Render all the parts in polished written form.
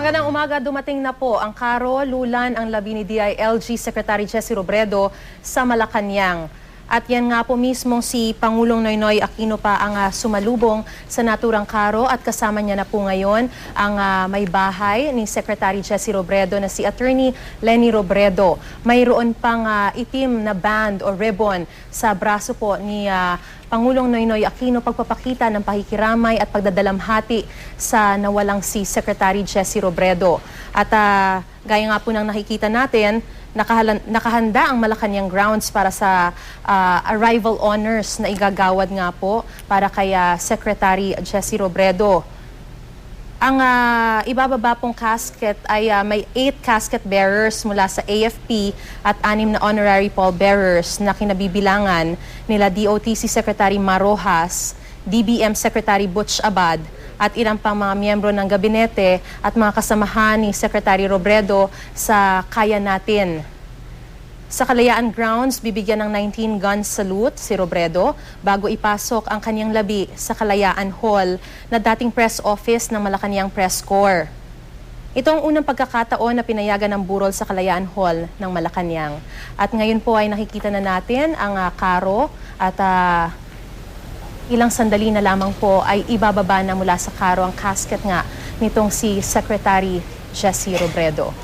Magandang umaga, dumating na po ang karo, lulan ang labi ni DILG Secretary Jessy Robredo sa Malacanang. At yan nga po mismong si Pangulong Noynoy Aquino pa ang sumalubong sa naturang karo at kasama niya na po ngayon ang may bahay ni Secretary Jessy Robredo na si Attorney Leni Robredo. Mayroon pang itim na band o ribbon sa braso po ni Pangulong Noynoy Aquino pagpapakita ng pakikiramay at pagdadalamhati sa nawalang si Secretary Jessy Robredo. At gaya nga po ng nakikita natin, nakahanda ang Malacanang grounds para sa arrival honors na igagawad nga po para kay Secretary Jessy Robredo. Ang ibababa pong casket ay may 8 casket bearers mula sa AFP at 6 na honorary pallbearers na kinabibilangan nila DOTC Secretary Marojas, DBM Secretary Butch Abad, at ilang pang mga miyembro ng gabinete at mga kasamahan ni Secretary Robredo sa Kaya Natin. Sa Kalayaan Grounds, bibigyan ng 19 gun salute si Robredo bago ipasok ang kanyang labi sa Kalayaan Hall na dating press office ng Malacanang Press Corps. Ito ang unang pagkakataon na pinayagan ng burol sa Kalayaan Hall ng Malacanang. At ngayon po ay nakikita na natin ang karo at ilang sandali na lamang po ay ibababa na mula sa karo ang casket nga nitong si Secretary Jessy Robredo.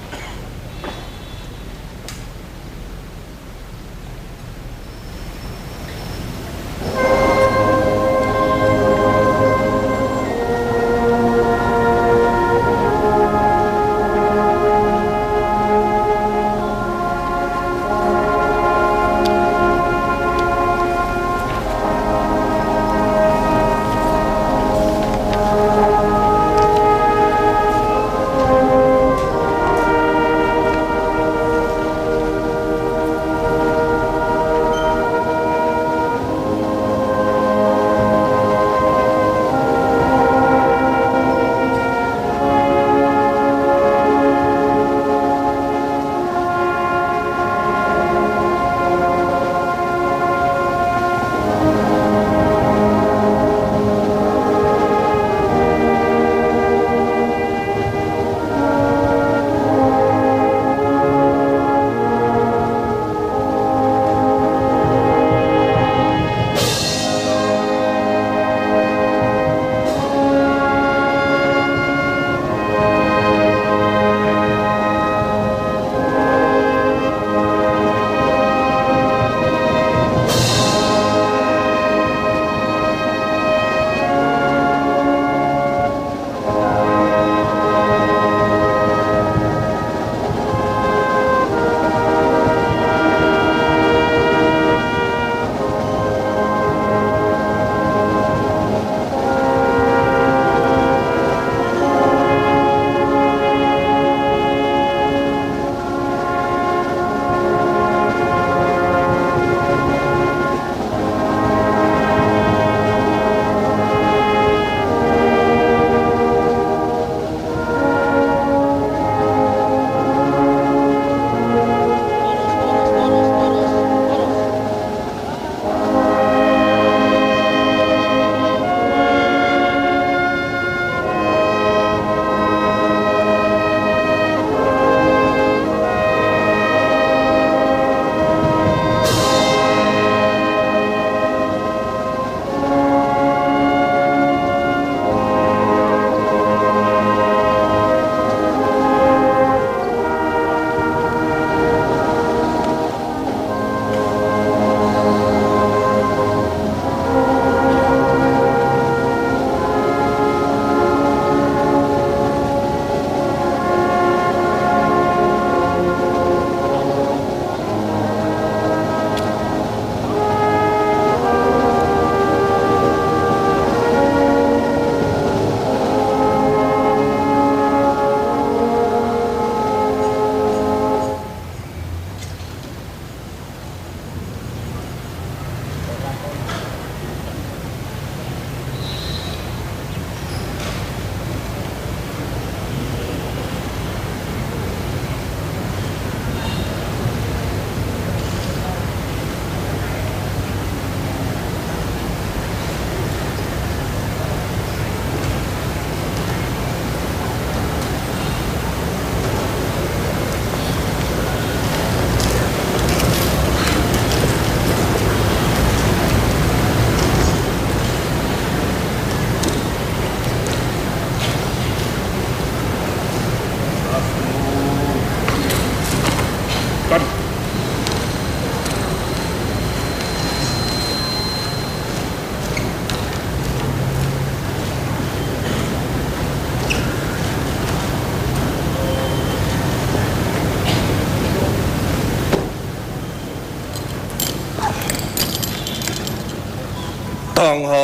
Tanghal!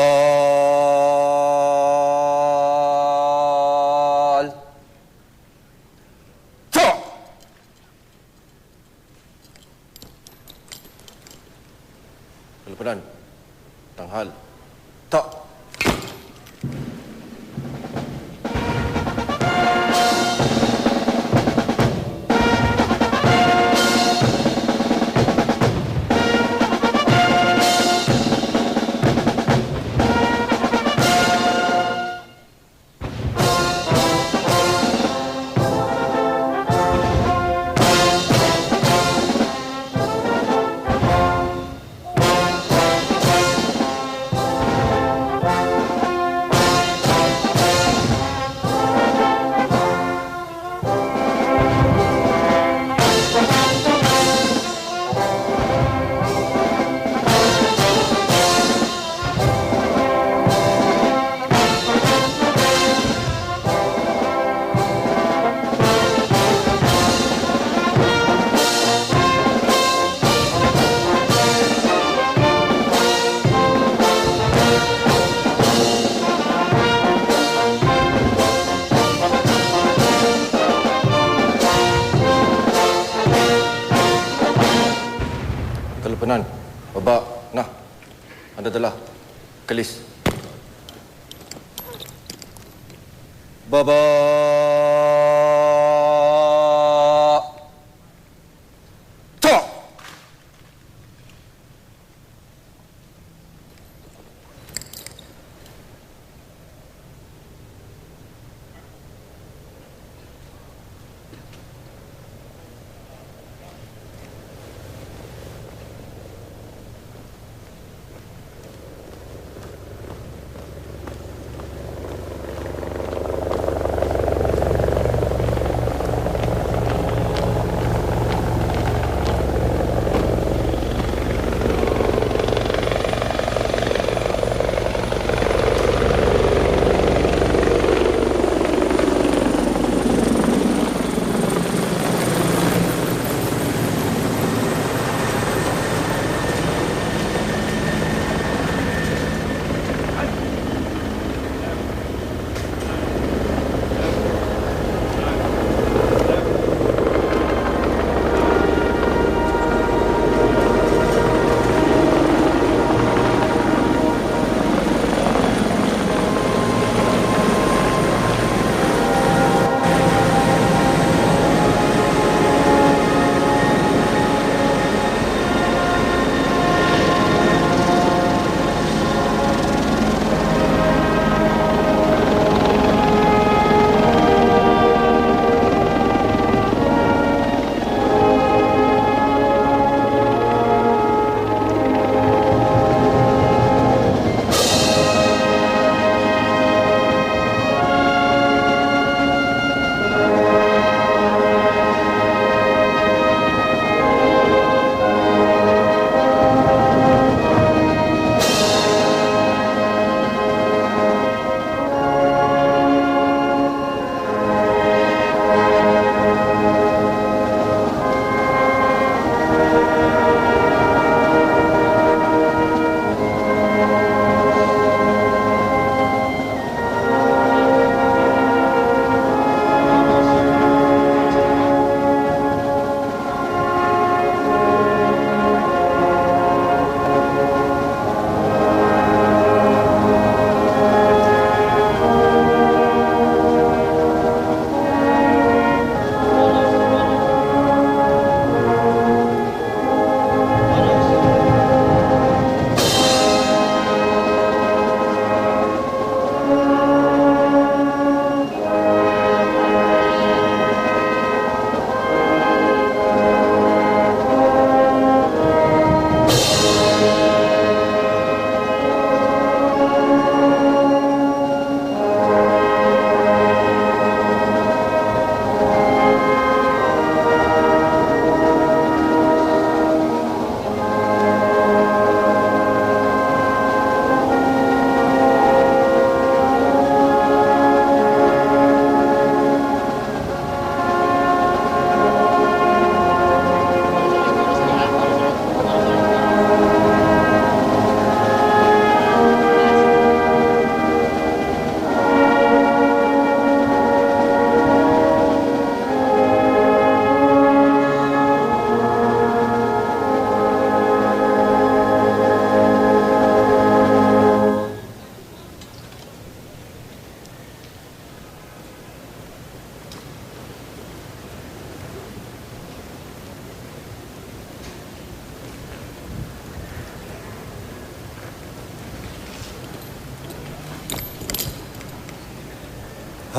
Ta! Kalapanan. Tanghal. Ta! Kalapanan. Baba. Nah. Anda adalah kelis. Baba. Ta!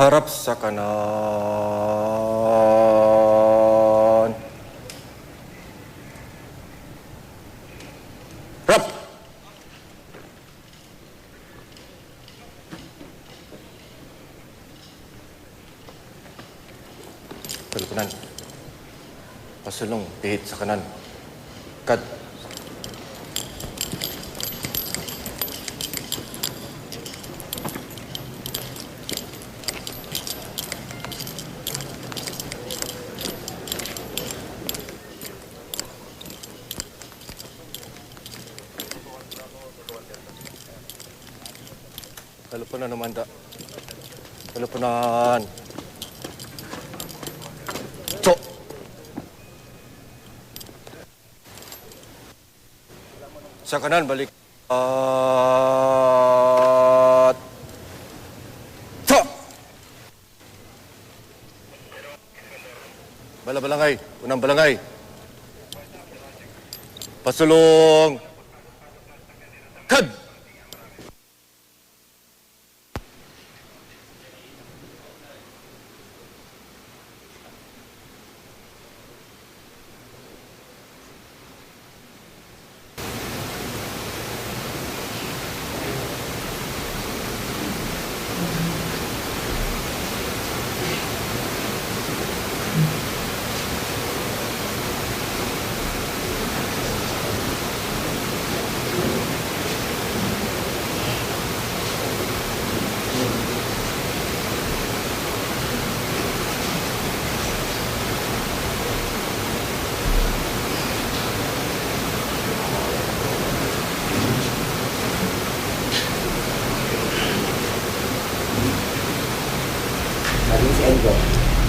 Harap sa kanan. Harap! Teleponan. Pasulong, pihit sa kanan. Cut. Teleponan naman da. Teleponan. Tok. Sa kanan, balik. At... Tok. Balangay. Unang balangay. Pasulong. Kad!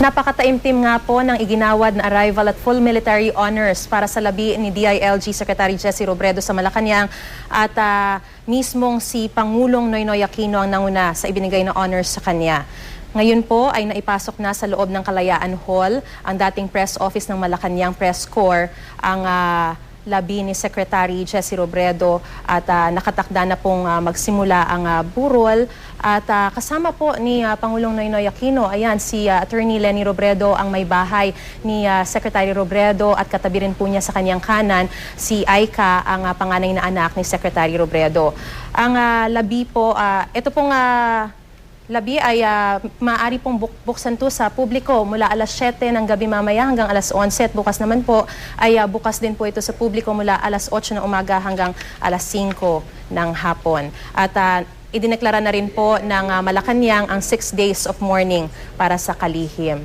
Napakataimtim nga po ng iginawad na arrival at full military honors para sa labi ni DILG Secretary Jesse Robredo sa Malacanang at mismong si Pangulong Noynoy Aquino ang nanguna sa ibinigay na honors sa kanya. Ngayon po ay naipasok na sa loob ng Kalayaan Hall ang dating press office ng Malacanang Press Corps ang labi ni Secretary Jesse Robredo at nakatakda na pong magsimula ang burol at kasama po ni Pangulong Noynoy Aquino, ayan si Attorney Leni Robredo ang may bahay ni Secretary Robredo at katabi rin po niya sa kanyang kanan si Aika ang panganay na anak ni Secretary Robredo. Ang labi po, ito pong labi ay maaari pong buksan to sa publiko mula alas 7 ng gabi mamaya hanggang alas 11. Bukas naman po ay bukas din po ito sa publiko mula alas 8 ng umaga hanggang alas 5 ng hapon. At idineklara na rin po ng Malacanang ang 6 days of mourning para sa kalihim.